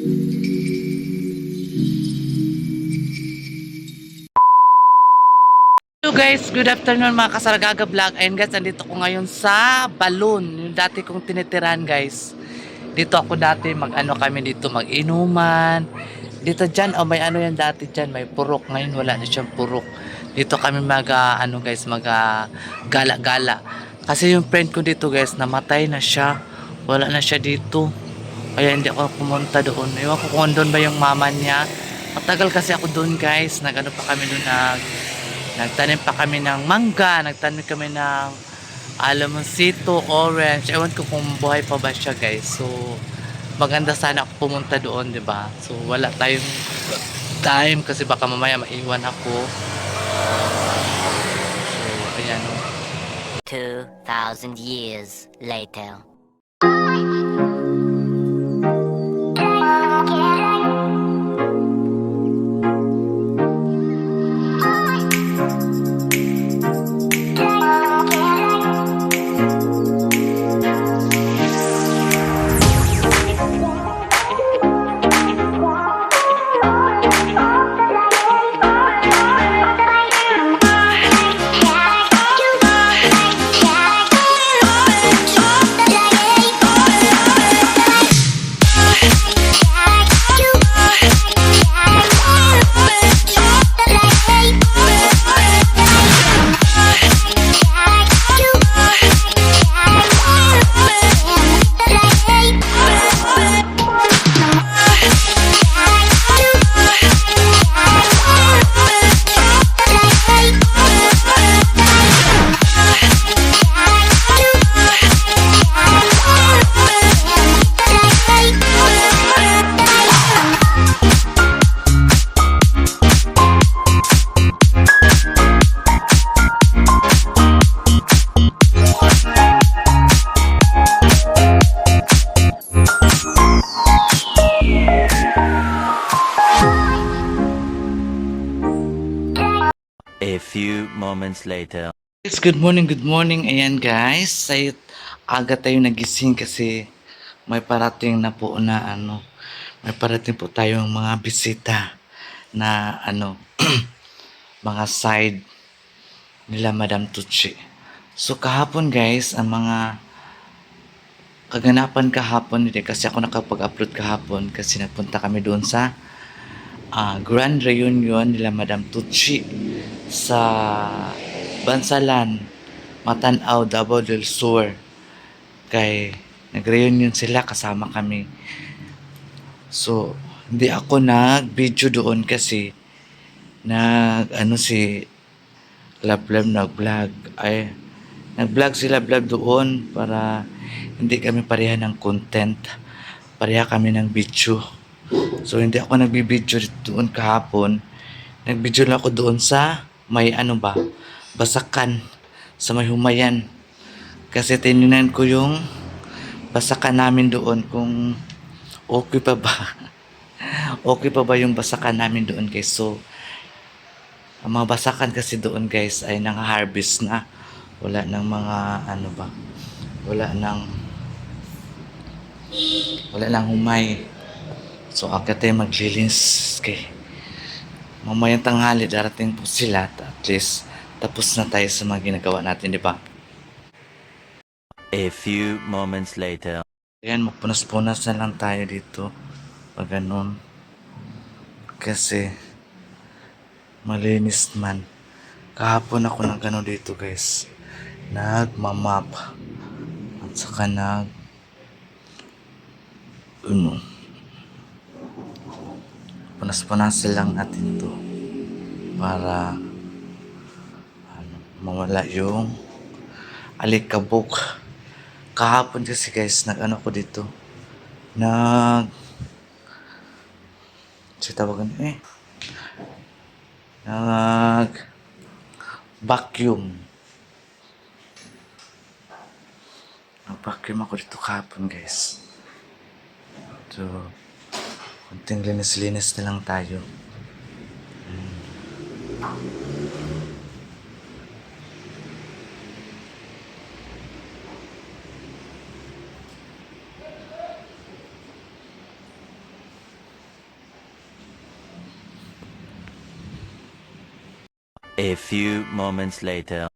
Hello guys, good afternoon mga kasaragaga vlog. Ayun guys, andito ko ngayon sa Balloon, yung dati kong tinitiran guys. Dito ako dati mag-ano kami dito, mag-inuman. Dito dyan, oh may ano yan dati dyan, may purok. Ngayon wala na siyang purok. Dito kami ano guys, gala-gala. Kasi yung friend ko dito guys, namatay na siya. Wala na siya dito. Kaya hindi ako pumunta doon. Ewan ko kung doon ba yung mama niya. Matagal kasi ako doon guys. Nagano pa kami doon, nagtanim pa kami ng mangga, nagtanim kami ng almonsito, orange. Ewan ko kung buhay pa ba siya guys. So maganda sana ako pumunta doon, 'di ba? So wala tayong time kasi baka mamaya maiwan ako. So ayan. 2,000 years later. A few moments later. Yes, good morning, good morning. Ayan guys, aga tayo nagising kasi may parating na po na may parating po tayong mga bisita na mga side nila Madam Tucci. So kahapon guys, ang mga kaganapan kahapon, hindi kasi ako nakapag-upload kahapon kasi nagpunta kami doon sa grand reunion nila Madam Tucci sa Bansalan, Matanaw, Davao del Sur. Kay nag-reunion sila, kasama kami. So hindi ako nag-video doon kasi si Love nag-vlog sila vlog doon para hindi kami pareha ng content, pareha kami ng video. So hindi ako nagbibideo doon kahapon. Nagbideo lang ako doon sa may basakan, sa may Humayan. Kasi tinignan ko yung basakan namin doon kung okay pa ba. Okay pa ba yung basakan namin doon guys. So ang mga basakan kasi doon guys ay nang-harvest na. Wala nang mga wala nang humay. So agad tayo maglilinis kay mamayang tanghali darating po sila, at least tapos na tayo sa mga ginagawa natin, di ba? A few moments later. Ayan, magpunas-punas na lang tayo dito pag ganun kasi malinis man. Kahapon ako ng gano'n dito guys, nagmamap at saka punas-punas lang natin to para mawala yung alikabok. Kahapon kasi guys, ko dito, nag vacuum. Nag-vacuum ako dito kahapon guys. So kunting linis-linis na lang tayo. A few moments later.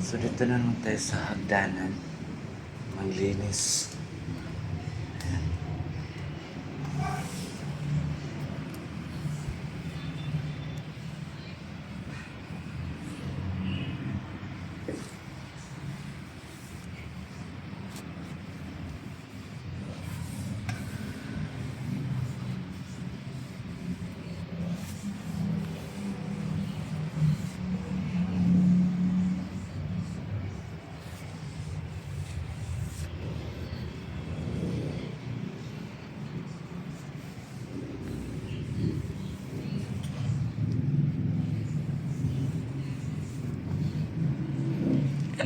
So dito na naman tayo sa hagdanan. Maglinis.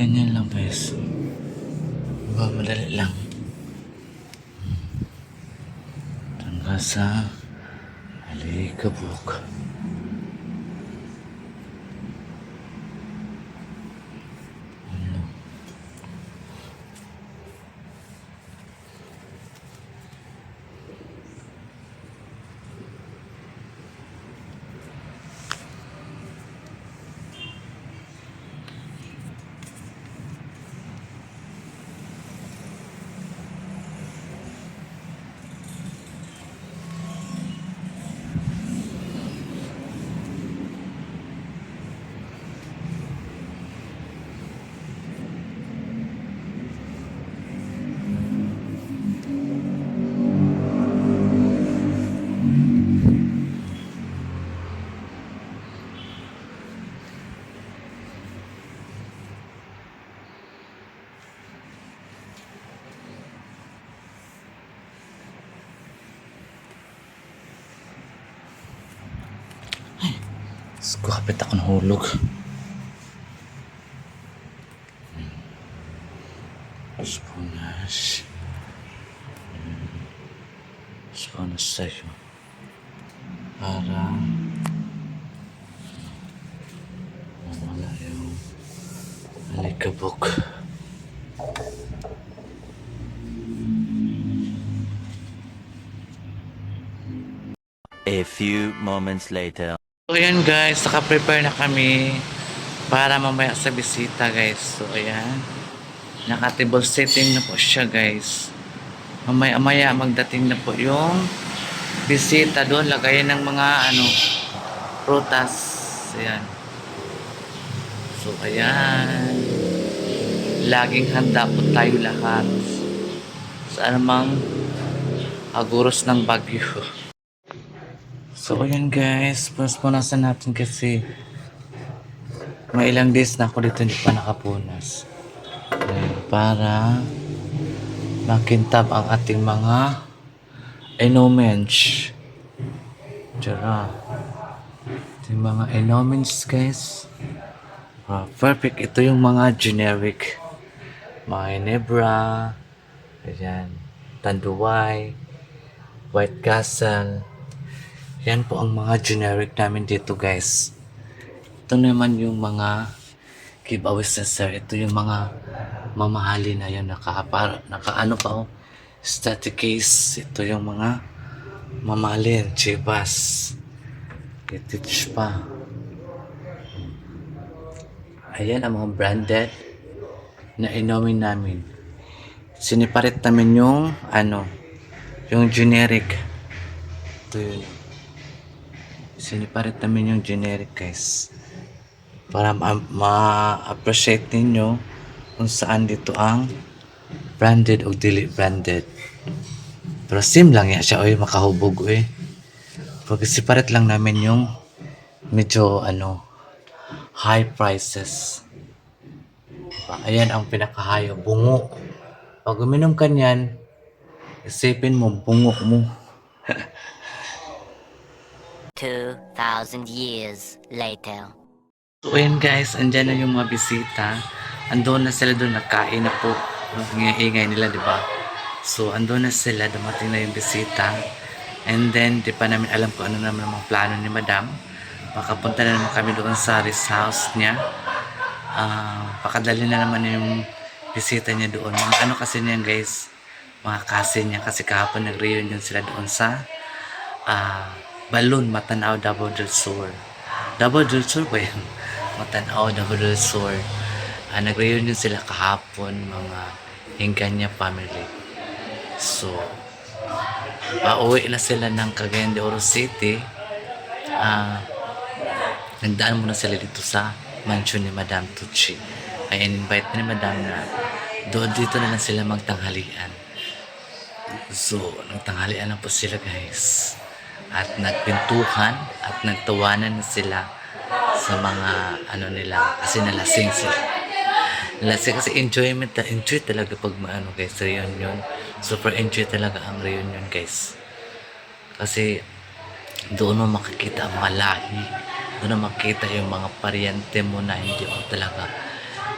Ganyan lang guys. Diba, madali lang. Tangga sa Alikabok. Kapit ako nahulog. Sponas. Sponas sa'yo. Para mawala yung alikabok. A few moments later. So ayan guys, naka-prepare na kami para mamaya sa bisita guys. So ayan, naka-table setting na po siya guys. Mamaya magdating na po yung bisita doon. Lagayan ng mga prutas. Ayan. So ayan, laging handa po tayo lahat sa anumang aguros ng bagyo. So ayan guys, punasan natin kasi may ilang days na ako dito hindi pa nakapunas. Ayan, para makintab ang ating mga enamels. Tara. Ito yung mga enamels guys. Perfect. Ito yung mga generic. Mga Ginebra. Ayan. Tanduay. White Castle. Yan po ang mga generic namin dito guys. Ito naman yung mga giveaways na sir. Ito yung mga mamahali na yan. Naka-ano pa oh. Static case. Ito yung mga mamahalin. Chivas. Itich pa. Ayan ang mga branded na inumin namin. Siniparit namin yung yung generic. Ito yun. Siniparit namin yung generic guys. Para ma-appreciate ninyo kung saan dito ang branded o dili branded. Pero sim lang yan siya. Oy, makahubog eh. Pag separate lang namin yung medyo high prices. Ayan ang pinakahayo. Bungo. Pag uminom ka niyan, isipin mo, bungo mo. 2,000 years later. So ayun guys, andyan na yung mga bisita. Andun na sila doon, nagkain na po. Ingay nila, di ba? So andun na sila, dumating na yung bisita. And then, di pa namin alam kung ano naman ang mga plano ni Madam. Makapunta na naman kami doon sa rest house niya. Pakadali na naman yung bisita niya doon. Mga kasi niyan guys, mga cousin niya. Kasi kahapon nag-reunion sila doon sa Balloon, Matanao, Double del Sur. Double del Sur ba yun? matanaw na Bulusor. Nag-reunion sila kahapon, mga Hinganya family. So, pauwi na sila ng Cagayan de Oro City. Nagdaan muna sila dito sa mansion ni Madam Tucci. Ay invite ni Madam na doon dito na lang sila magtanghalian. So, nagtanghalian na po sila guys. At nagpintuhan at nagtawanan na sila sa mga ano nila kasi nalasing sila. Nalasing kasi enjoy talaga pag maano guys, reunion. Super enjoy talaga ang reunion guys. Kasi doon mo makikita ang mga lahi. Doon mo makikita yung mga paryente mo na hindi mo talaga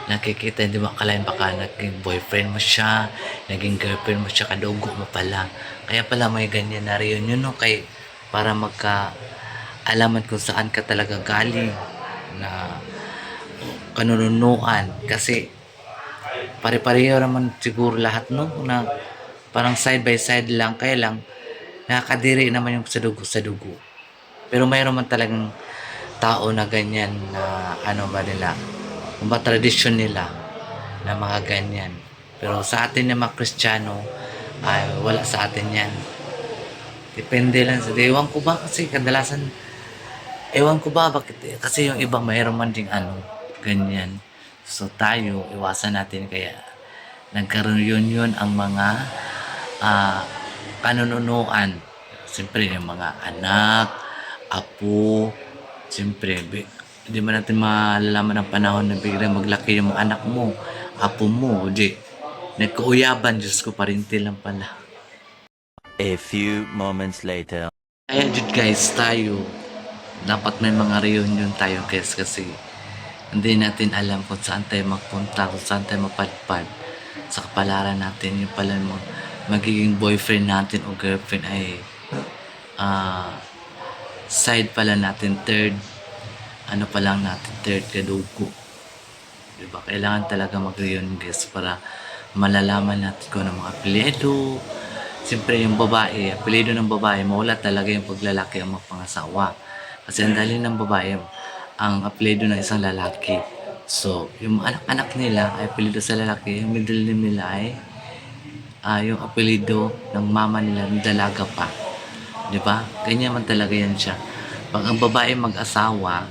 nakikita, hindi mo akalain baka naging boyfriend mo siya, naging girlfriend mo siya, kadugo mo pala. Kaya pala may ganyan na reunion, no? Kay, para magka-alaman kung saan ka talaga galing na kanununuan. Kasi pare-pareho naman siguro lahat, no? Na parang side by side lang, kaya lang nakakadiri naman yung sa dugo. Pero mayroon man talagang tao na ganyan na ano ba nila, kung ba tradisyon nila na mga ganyan. Pero sa atin na mga Kristiyano, ay wala sa atin yan. Depende lang sa ewan ko ba kasi kadalasan ewan ko ba bakit kasi yung iba mayroon man ding ano ganyan. So tayo iwasan natin kaya nagkaroon yun ang mga kanununuan. Siyempre yung mga anak, apo, siyempre hindi man natin malalaman ang panahon na biglang maglaki yung mga anak mo, apo mo, di nagkauyaban, Diyos ko, parinti lang pala. A few moments later. Kaya jud guys, tayo dapat may mga reunion tayo guys kasi hindi natin alam kung saan tayo magpunta, kung saan tayo mapadpad sa kapalaran natin. Yung pala mo magiging boyfriend natin o girlfriend ay side pala natin, third kadugo. Diba? Kailangan talaga mag-reunion guys para malalaman natin kung ano mga apelyido. Siyempre yung babae, apelyido ng babae, mawala talaga yung paglalaki ang mga pangasawa. Kasi ang dali ng babae, ang apelyido ng isang lalaki. So, yung anak-anak nila ay apelyido sa lalaki, yung middle name nila ay yung apelyido ng mama nila, ng dalaga pa. Diba? Ganyan man talaga yan siya. Pag ang babae mag-asawa,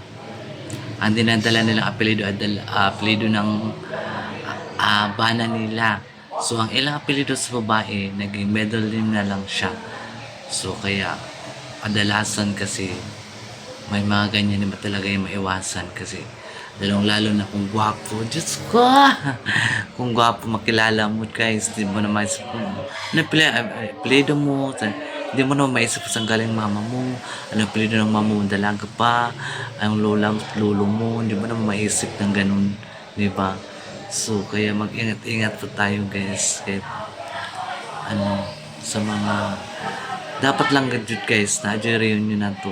ang dinadala nilang apelyido ay apelyido ng bana nila. So, ang ilang apelyido sa babae, naging middle name na lang siya. So, kaya, kadalasan kasi, may mga ganyan na talaga yung maiwasan kasi, lalo na kung gwapo, Diyos ko! Kung gwapo, makilala mo guys, di mo na maisip kung, apelyido mo, hindi mo na maisip saan galing mama mo, ano apelyido ng mama mo, dalaga pa, ang lola at lolo mo, hindi mo na maisip ng ganun, di ba? So, kaya mag-ingat-ingat po tayo guys. Kahit, sa mga, dapat lang gadget guys, na reunion na to.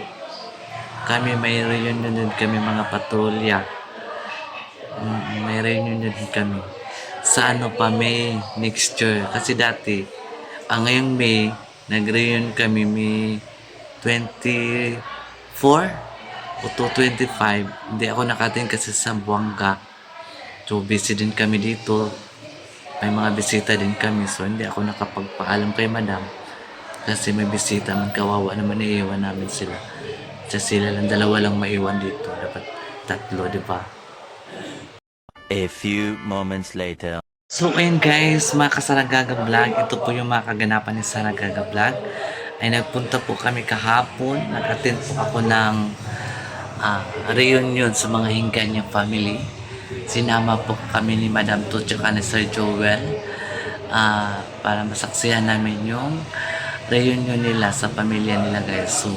Kami may reunion din kami mga patrolya. May reunion din kami. Sa May next year. Kasi dati, ngayong May, nag-reunion kami May 24 o 25. Hindi ako nakating kasi sa Buanga. So, busy din kami dito. May mga bisita din kami. So, hindi ako nakapagpaalam kay madam. Kasi may bisita man, kawawa naman iiwan namin sila. Kasi sila lang, dalawa lang maiwan dito. Dapat tatlo, di ba? A few moments later. So, ayun guys, mga Kasaragaga Vlog. Ito po yung mga kaganapan ni Saragaga Vlog. Ay nagpunta po kami kahapon. Nag-attend po ako ng reunion sa mga Hinganya family. Sinama po kami ni Madam To tsaka ni Sir Joel para masaksihan namin yung reunion nila sa pamilya nila guys. So,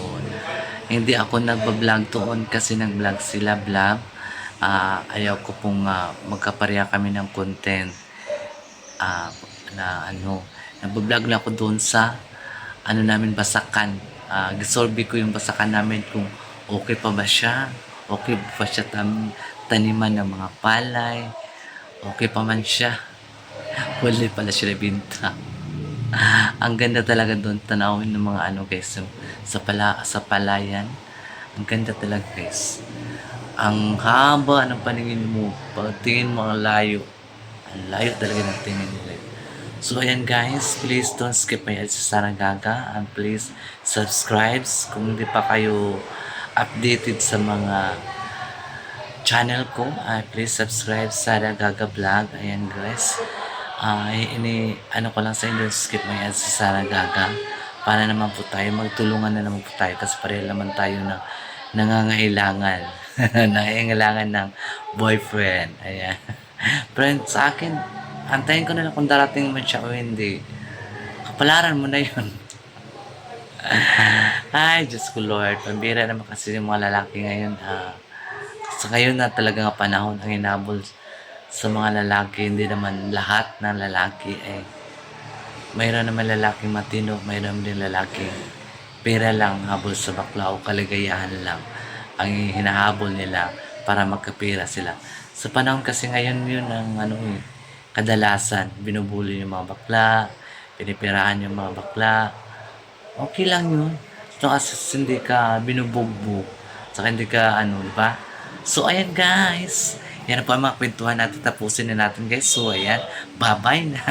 hindi ako nagbablog doon kasi nag-vlog sila vlog. Ayaw ko pong magkapareha kami ng content nagbablog na ako doon sa namin basakan. Gisolve ko yung basakan namin kung okay pa ba siya, okay pa siya taniman ng mga palay, okay pa man siya. Wala pala siya nabinta. Ang ganda talaga doon tanawin ng mga guys, sa palayan. Ang ganda talaga guys. Ang haba ng paningin mo. Pagtingin mo ang layo. Ang layo talaga ng tingin nila. So ayan guys, please don't skip my ads sa Saragaga and please subscribe kung hindi pa kayo updated sa mga channel ko. Please subscribe sa Saragaga Vlog. Ayan guys. Ano ko lang sa inyo, skip my ads sa Saragaga para naman po tayo, magtulungan na naman po tayo kasi pareho naman tayo na nangangailangan. Nangangailangan ng boyfriend. Ayan. Pero sa akin, antayin ko na lang kung darating man siya o hindi. Kapalaran mo na yun. Ay, Diyos ko Lord. Pambira naman kasi yung mga lalaki ngayon. Sa ngayon na talagang panahon ang hinabol sa mga lalaki. Hindi naman lahat ng lalaki mayroon naman lalaking matino, mayroon din lalaking pera lang habol sa bakla o kaligayahan lang ang hinahabol nila para magkapira sila. Sa panahon kasi ngayon yun ang kadalasan, binubuli yung mga bakla, pinipirahan yung mga bakla. Okay lang yun. So, as hindi ka binubugbog, saka hindi ka di ba? So, ayan guys. Yan na po ang mga kwentuhan natin. Tapusin na natin guys. So, ayan. Bye-bye na.